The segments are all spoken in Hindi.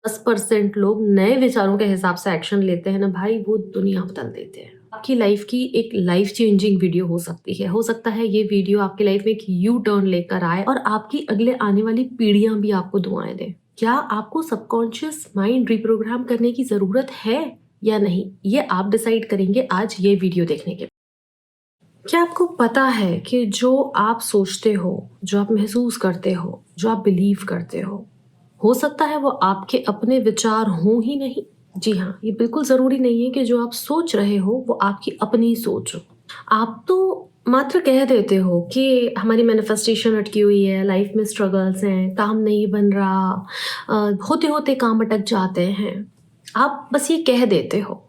10% लोग नए विचारों के हिसाब से एक्शन लेते हैं ना भाई, वो दुनिया बदल देते हैं। आपकी लाइफ की एक लाइफ चेंजिंग वीडियो हो सकती है। हो सकता है ये वीडियो आपकी लाइफ में एक यू टर्न लेकर आए और आपकी अगले आने वाली पीढ़ियां भी आपको दुआएं दें। क्या आपको सबकॉन्शियस माइंड रिप्रोग्राम करने की जरूरत है या नहीं, ये आप डिसाइड करेंगे आज ये वीडियो देखने के बाद। क्या आपको पता है कि जो आप सोचते हो, जो आप महसूस करते हो, जो आप बिलीव करते हो सकता है वो आपके अपने विचार हों ही नहीं। जी हाँ, ये बिल्कुल ज़रूरी नहीं है कि जो आप सोच रहे हो वो आपकी अपनी सोच हो। आप तो मात्र कह देते हो कि हमारी मैनिफेस्टेशन अटकी हुई है, लाइफ में स्ट्रगल्स हैं, काम नहीं बन रहा, होते-होते काम अटक जाते हैं। आप बस ये कह देते हो।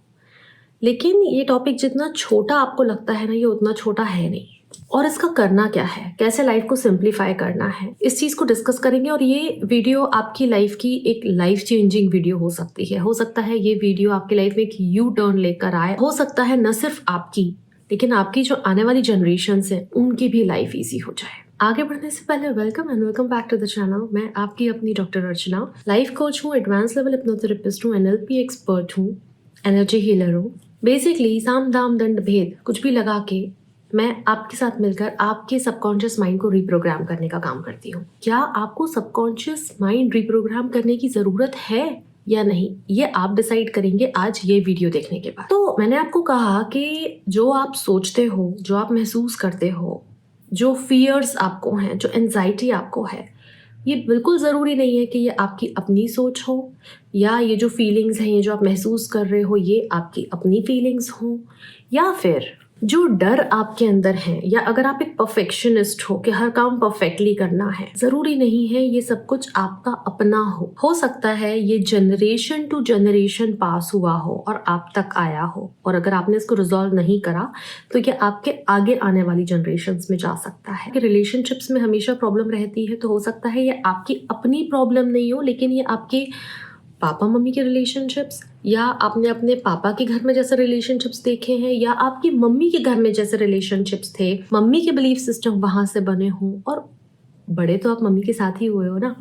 लेकिन ये टॉपिक जितना छोटा आपको लगता है ना, ये उतना छोटा है नहीं। और इसका करना क्या है, कैसे लाइफ को सिंप्लीफाई करना है, इस चीज़ को डिस्कस करेंगे। और ये वीडियो आपकी लाइफ की एक लाइफ चेंजिंग वीडियो हो सकती है। हो सकता है ये वीडियो आपकी लाइफ में एक यू टर्न लेकर आए। हो सकता है न सिर्फ आपकी, लेकिन आपकी जो आने वाली जनरेशन्स हैं उनकी भी लाइफ ईजी हो जाए। आगे बढ़ने से पहले welcome and welcome back to the channel. मैं आपकी अपनी डॉक्टर अर्चना, लाइफ कोच हूँ, एडवांस लेवल हिप्नोथेरेपिस्ट हूँ, NLP एक्सपर्ट हूँ, एनर्जी हीलर हूँ। बेसिकली साम दाम दंड भेद कुछ भी लगा के मैं आपके साथ मिलकर आपके सबकॉन्शियस माइंड को रिप्रोग्राम करने का काम करती हूँ। क्या आपको सबकॉन्शियस माइंड रिप्रोग्राम करने की जरूरत है या नहीं, ये आप डिसाइड करेंगे आज ये वीडियो देखने के बाद। तो मैंने आपको कहा कि जो आप सोचते हो, जो आप महसूस करते हो, जो फियर्स आपको हैं, जो एंजाइटी आपको है, ये बिल्कुल ज़रूरी नहीं है कि ये आपकी अपनी सोच हो, या ये जो फीलिंग्स हैं, ये जो आप महसूस कर रहे हो, ये आपकी अपनी फीलिंग्स हो, या फिर जो डर आपके अंदर है, या अगर आप एक परफेक्शनिस्ट हो कि हर काम परफेक्टली करना है। ज़रूरी नहीं है ये सब कुछ आपका अपना हो सकता है ये जनरेशन टू जनरेशन पास हुआ हो और आप तक आया हो, और अगर आपने इसको रिजॉल्व नहीं करा तो ये आपके आगे आने वाली जनरेशन्स में जा सकता है। रिलेशनशिप्स में हमेशा प्रॉब्लम रहती है, तो हो सकता है ये आपकी अपनी प्रॉब्लम नहीं हो, लेकिन ये आपके पापा मम्मी के रिलेशनशिप्स, या आपने अपने पापा के घर में जैसे रिलेशनशिप्स देखे हैं, या आपकी मम्मी के घर में जैसे रिलेशनशिप्स थे, मम्मी के बिलीफ सिस्टम वहां से बने हों, और बड़े तो आप मम्मी के साथ ही हुए हो ना,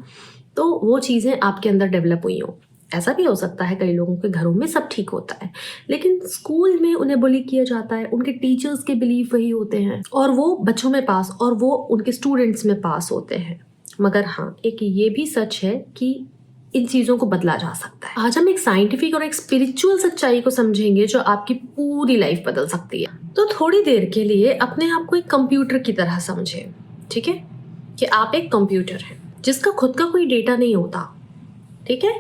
तो वो चीज़ें आपके अंदर डेवलप हुई हों। ऐसा भी हो सकता है कई लोगों के घरों में सब ठीक होता है, लेकिन स्कूल में उन्हें बुली किया जाता है, उनके टीचर्स के बिलीफ वही होते हैं, और वो बच्चों में पास, और वो उनके स्टूडेंट्स में पास होते हैं। मगर हाँ, एक ये भी सच है कि इन चीज़ों को बदला जा सकता है। आज हम एक साइंटिफिक और एक स्पिरिचुअल सच्चाई को समझेंगे जो आपकी पूरी लाइफ बदल सकती है। तो थोड़ी देर के लिए अपने आप को एक कंप्यूटर की तरह समझें, ठीक है, कि आप एक कंप्यूटर हैं जिसका खुद का कोई डेटा नहीं होता। ठीक है,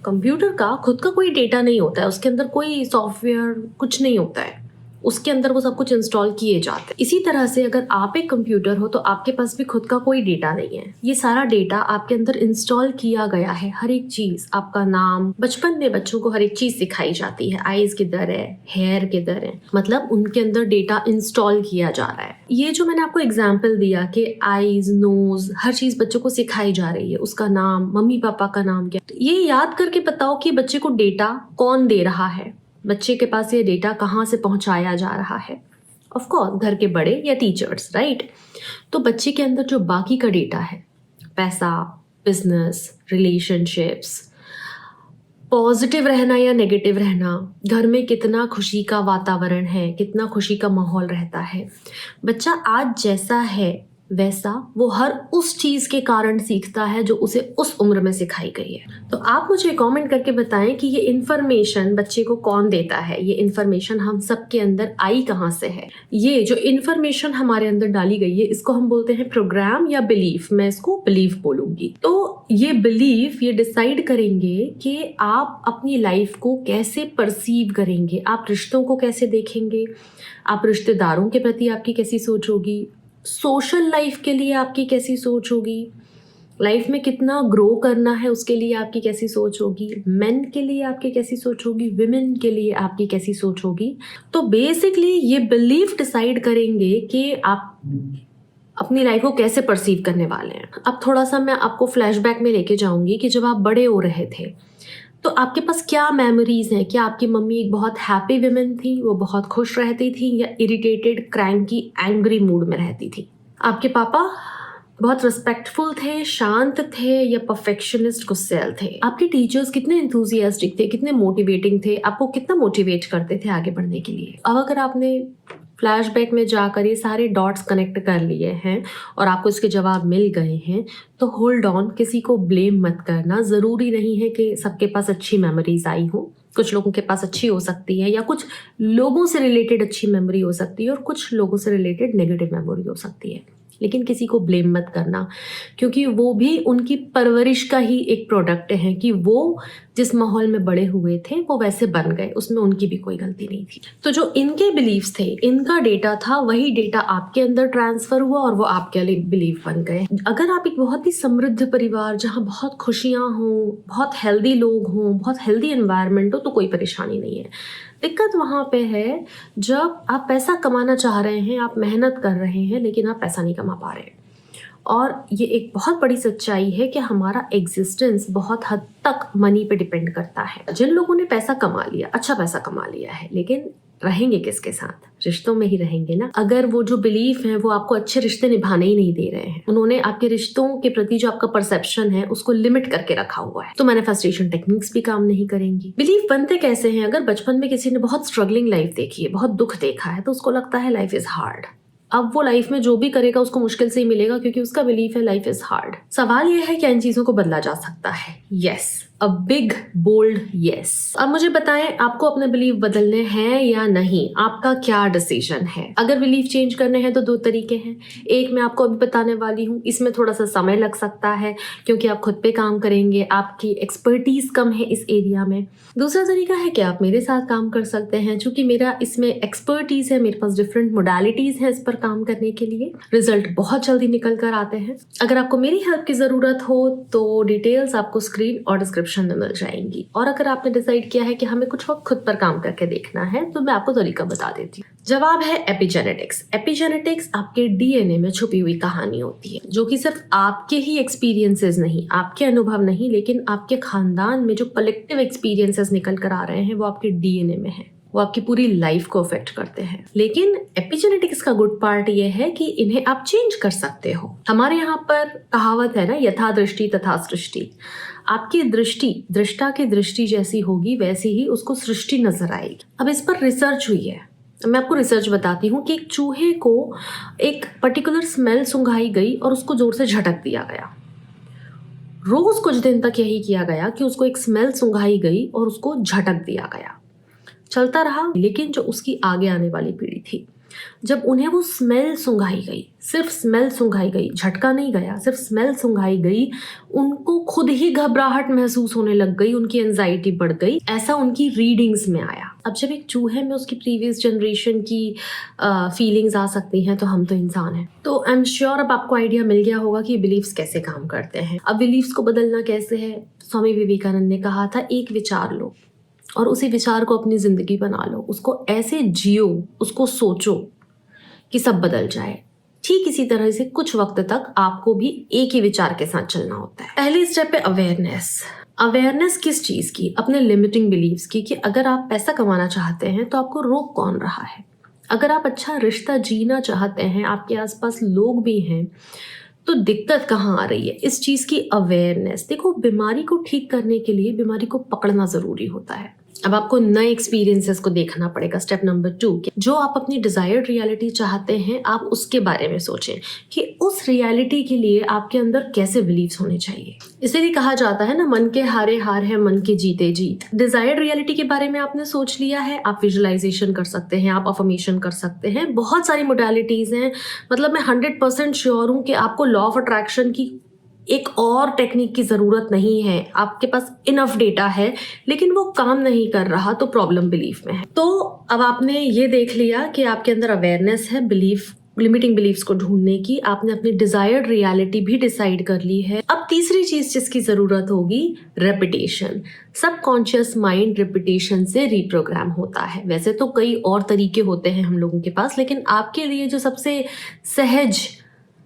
कंप्यूटर का खुद का कोई डेटा नहीं होता है, उसके अंदर कोई सॉफ्टवेयर कुछ नहीं होता है, उसके अंदर वो सब कुछ इंस्टॉल किए जाते हैं। इसी तरह से अगर आप एक कंप्यूटर हो तो आपके पास भी खुद का कोई डेटा नहीं है। ये सारा डेटा आपके अंदर इंस्टॉल किया गया है। हर एक चीज, आपका नाम, बचपन में बच्चों को हर एक चीज सिखाई जाती है, आईज किधर है, हेयर किधर है, मतलब उनके अंदर डेटा इंस्टॉल किया जा रहा है। ये जो मैंने आपको एग्जाम्पल दिया कि आईज, नोज, हर चीज बच्चों को सिखाई जा रही है, उसका नाम, मम्मी पापा का नाम क्या, तो ये याद करके बताओ कि बच्चे को डेटा कौन दे रहा है, बच्चे के पास ये डेटा कहाँ से पहुंचाया जा रहा है। ऑफ कोर्स घर के बड़े या टीचर्स, राइट। तो बच्चे के अंदर जो बाकी का डेटा है, पैसा, बिजनेस, रिलेशनशिप्स, पॉजिटिव रहना या नेगेटिव रहना, घर में कितना खुशी का वातावरण है, कितना खुशी का माहौल रहता है, बच्चा आज जैसा है वैसा वो हर उस चीज के कारण सीखता है जो उसे उस उम्र में सिखाई गई है। तो आप मुझे कमेंट करके बताएं कि ये इन्फॉर्मेशन बच्चे को कौन देता है, ये इन्फॉर्मेशन हम सबके अंदर आई कहाँ से है। ये जो इन्फॉर्मेशन हमारे अंदर डाली गई है इसको हम बोलते हैं प्रोग्राम या बिलीफ। मैं इसको बिलीफ बोलूंगी। तो ये बिलीफ ये डिसाइड करेंगे कि आप अपनी लाइफ को कैसे परसीव करेंगे, आप रिश्तों को कैसे देखेंगे, आप रिश्तेदारों के प्रति आपकी कैसी सोच होगी, सोशल लाइफ के लिए आपकी कैसी सोच होगी, लाइफ में कितना ग्रो करना है उसके लिए आपकी कैसी सोच होगी, मेन के लिए आपकी कैसी सोच होगी, विमेन के लिए आपकी कैसी सोच होगी। तो बेसिकली ये बिलीफ डिसाइड करेंगे कि आप अपनी लाइफ को कैसे परसीव करने वाले हैं। अब थोड़ा सा मैं आपको फ्लैशबैक में लेके जाऊंगी कि जब आप बड़े हो रहे थे तो आपके पास क्या मेमोरीज हैं। क्या आपकी मम्मी एक बहुत हैप्पी वुमेन थी, वो बहुत खुश रहती थी, या इरिटेटेड, क्रैंकी, एंग्री मूड में रहती थी। आपके पापा बहुत रिस्पेक्टफुल थे, शांत थे या परफेक्शनिस्ट गुस्सैल थे? आपके टीचर्स कितने एंथुसियास्टिक थे, कितने मोटिवेटिंग थे, आपको कितना मोटिवेट करते थे आगे बढ़ने के लिए? अब अगर आपने फ्लैशबैक में जाकर ये सारे डॉट्स कनेक्ट कर लिए हैं और आपको इसके जवाब मिल गए हैं, तो होल्ड ऑन, किसी को ब्लेम मत करना। ज़रूरी नहीं है कि सबके पास अच्छी मेमोरीज आई हो। कुछ लोगों के पास अच्छी हो सकती है, या कुछ लोगों से रिलेटेड अच्छी मेमोरी हो सकती है और कुछ लोगों से रिलेटेड नेगेटिव मेमोरी हो सकती है। लेकिन किसी को ब्लेम मत करना, क्योंकि वो भी उनकी परवरिश का ही एक प्रोडक्ट है कि वो जिस माहौल में बड़े हुए थे वो वैसे बन गए, उसमें उनकी भी कोई गलती नहीं थी। तो जो इनके बिलीव्स थे, इनका डेटा था, वही डेटा आपके अंदर ट्रांसफर हुआ और वो आपके लिए बिलीव बन गए। अगर आप एक बहुत ही समृद्ध परिवार, जहाँ बहुत खुशियां हों, बहुत हेल्दी लोग हों, बहुत हेल्दी एनवायरनमेंट हो, तो कोई परेशानी नहीं है। दिक्कत वहाँ पे है जब आप पैसा कमाना चाह रहे हैं, आप मेहनत कर रहे हैं, लेकिन आप पैसा नहीं कमा पा रहे हैं। और ये एक बहुत बड़ी सच्चाई है कि हमारा एग्जिस्टेंस बहुत हद तक मनी पे डिपेंड करता है। जिन लोगों ने पैसा कमा लिया, अच्छा पैसा कमा लिया है, लेकिन रहेंगे किसके साथ? रिश्तों में ही रहेंगे ना। अगर वो जो बिलीफ है वो आपको अच्छे रिश्ते निभाने ही नहीं दे रहे हैं, उन्होंने आपके रिश्तों के प्रति जो आपका परसेप्शन है उसको लिमिट करके रखा हुआ है, तो मैनिफेस्टेशन टेक्निक्स भी काम नहीं करेंगी। बिलीफ बनते कैसे हैं? अगर बचपन में किसी ने बहुत स्ट्रगलिंग लाइफ देखी है, बहुत दुख देखा है, तो उसको लगता है लाइफ इज हार्ड। अब वो लाइफ में जो भी करेगा उसको मुश्किल से ही मिलेगा, क्योंकि उसका बिलीफ है लाइफ इज हार्ड। सवाल ये है कि इन चीजों को बदला जा सकता है। Yes, a big bold yes. अब मुझे बताएं, आपको अपने बिलीफ बदलने हैं या नहीं? आपका क्या डिसीजन है? अगर बिलीफ चेंज करने हैं तो दो तरीके हैं। एक मैं आपको अभी बताने वाली हूँ, इसमें थोड़ा सा समय लग सकता है क्योंकि आप खुद पे काम करेंगे, आपकी एक्सपर्टीज कम है इस एरिया में। दूसरा तरीका है कि आप मेरे साथ काम कर सकते हैं, चूंकि मेरा इसमें एक्सपर्टीज है, मेरे पास डिफरेंट मोडालिटीज हैं इस पर काम करने के लिए। रिजल्ट बहुत जल्दी निकल कर आते हैं। अगर आपको मेरी हेल्प की जरूरत हो तो डिटेल्स आपको स्क्रीन और डिस्क्रिप्शन में मिल जाएंगी। और अगर आपने डिसाइड किया है कि हमें कुछ वक्त खुद पर काम करके देखना है, तो मैं आपको तरीका बता देती हूँ। जवाब है एपिजेनेटिक्स। एपिजेनेटिक्स आपके डीएनए में छुपी हुई कहानी होती है, जो कि सिर्फ आपके ही एक्सपीरियंसेस नहीं, आपके अनुभव नहीं, लेकिन आपके खानदान में जो कलेक्टिव एक्सपीरियंसेस निकल कर आ रहे हैं वो आपके डीएनए में है। वो आपकी पूरी लाइफ को अफेक्ट करते हैं। लेकिन एपिजेनेटिक्स का गुड पार्ट ये है कि इन्हें आप चेंज कर सकते हो। हमारे यहाँ पर कहावत है ना, यथा दृष्टि तथा सृष्टि। आपकी दृष्टि दृष्टा की दृष्टि जैसी होगी, वैसी ही उसको सृष्टि नजर आएगी। अब इस पर रिसर्च हुई है। मैं आपको रिसर्च बताती हूँ कि एक चूहे को एक पर्टिकुलर स्मेल सूंघाई गई और उसको जोर से झटक दिया गया। रोज कुछ दिन तक यही किया गया कि उसको एक स्मेल सूंघाई गई और उसको झटक दिया गया। चलता रहा, लेकिन जो उसकी आगे आने वाली पीढ़ी थी, जब उन्हें वो स्मेल सूंघाई गई, सिर्फ स्मेल सूंघाई गई, झटका नहीं गया, सिर्फ स्मेल सूंघाई गई, उनको खुद ही घबराहट महसूस होने लग गई, उनकी एंजाइटी बढ़ गई। ऐसा उनकी रीडिंग्स में आया। अब जब एक चूहे में उसकी प्रीवियस जनरेशन की फीलिंग्स आ सकती हैं, तो हम तो इंसान हैं। तो आई एम श्योर अब आपको आइडिया मिल गया होगा कि बिलीफ्स कैसे काम करते हैं। अब बिलीफ्स को बदलना कैसे है? स्वामी विवेकानंद ने कहा था, एक विचार लो और उसी विचार को अपनी जिंदगी बना लो, उसको ऐसे जियो, उसको सोचो कि सब बदल जाए। ठीक इसी तरह से कुछ वक्त तक आपको भी एक ही विचार के साथ चलना होता है। पहली स्टेप है अवेयरनेस। अवेयरनेस किस चीज की? अपने लिमिटिंग बिलीव्स की, कि अगर आप पैसा कमाना चाहते हैं तो आपको रोक कौन रहा है? अगर आप अच्छा रिश्ता जीना चाहते हैं, आपके आसपास लोग भी हैं, तो दिक्कत कहाँ आ रही है? इस चीज की अवेयरनेस। देखो, बीमारी को ठीक करने के लिए बीमारी को पकड़ना जरूरी होता है। अब आपको नए एक्सपीरियंसेस को देखना पड़ेगा। स्टेप नंबर 2, जो आप अपनी डिजायर्ड रियलिटी चाहते हैं, आप उसके बारे में सोचें कि उस रियलिटी के लिए आपके अंदर कैसे बिलीव्स होने चाहिए। इसीलिए कहा जाता है ना, मन के हारे हार है, मन के जीते जीत। डिजायर्ड रियलिटी के बारे में आपने सोच लिया है, आप विजुअलाइजेशन कर सकते हैं, आप अफर्मेशन कर सकते हैं, बहुत सारी मोडालिटीज हैं। मतलब मैं 100% श्योर हूं कि आपको लॉ ऑफ अट्रैक्शन की एक और टेक्निक की जरूरत नहीं है। आपके पास इनफ डेटा है, लेकिन वो काम नहीं कर रहा, तो प्रॉब्लम बिलीफ में है। तो अब आपने ये देख लिया कि आपके अंदर अवेयरनेस है बिलीफ, लिमिटिंग बिलीफ्स को ढूंढने की। आपने अपनी डिजायर्ड रियलिटी भी डिसाइड कर ली है। अब तीसरी चीज जिसकी जरूरत होगी, रेपिटेशन। सबकॉन्शियस माइंड रेपिटेशन से रिप्रोग्राम होता है। वैसे तो कई और तरीके होते हैं हम लोगों के पास, लेकिन आपके लिए जो सबसे सहज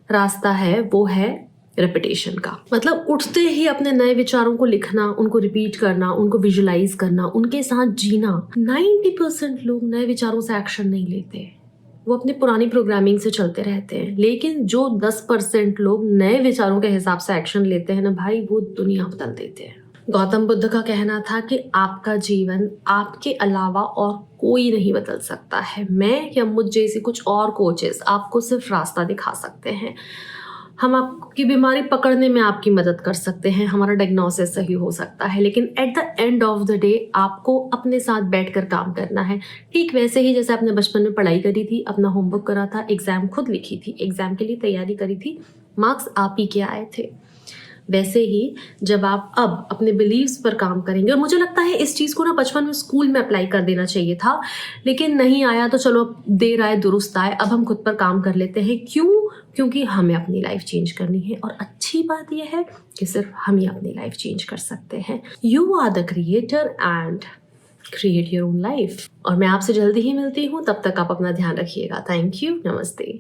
रास्ता है वो है रेपिटेशन का। मतलब उठते ही अपने नए विचारों को लिखना, उनको रिपीट करना, उनको विजुलाइज करना, उनके साथ जीना। 90% लोग नए विचारों से एक्शन नहीं लेते। वो अपनी पुरानी प्रोग्रामिंग से चलते रहते हैं। लेकिन जो 10% लोग नए विचारों के हिसाब से एक्शन लेते हैं ना भाई, वो दुनिया बदल देते हैं। गौतम बुद्ध का कहना था कि आपका जीवन आपके अलावा और कोई नहीं बदल सकता है। मैं या मुझ जैसे कुछ और कोचेस आपको सिर्फ रास्ता दिखा सकते हैं। हम आपकी बीमारी पकड़ने में आपकी मदद कर सकते हैं, हमारा डायग्नोसिस सही हो सकता है, लेकिन at the end of the day आपको अपने साथ बैठकर काम करना है। ठीक वैसे ही जैसे आपने बचपन में पढ़ाई करी थी, अपना होमवर्क करा था, एग्जाम खुद लिखी थी, एग्जाम के लिए तैयारी करी थी, मार्क्स आप ही के आए थे। वैसे ही जब आप अब अपने बिलीव्स पर काम करेंगे, और मुझे लगता है इस चीज़ को ना बचपन में स्कूल में अप्लाई कर देना चाहिए था, लेकिन नहीं आया तो चलो देर आए दुरुस्त आए। अब हम खुद पर काम कर लेते हैं। क्यों? क्योंकि हमें अपनी लाइफ चेंज करनी है, और अच्छी बात यह है कि सिर्फ हम ही अपनी लाइफ चेंज कर सकते हैं। You are the creator and create your own life. और मैं आपसे जल्दी ही मिलती हूँ, तब तक आप अपना ध्यान रखिएगा। थैंक यू, नमस्ते।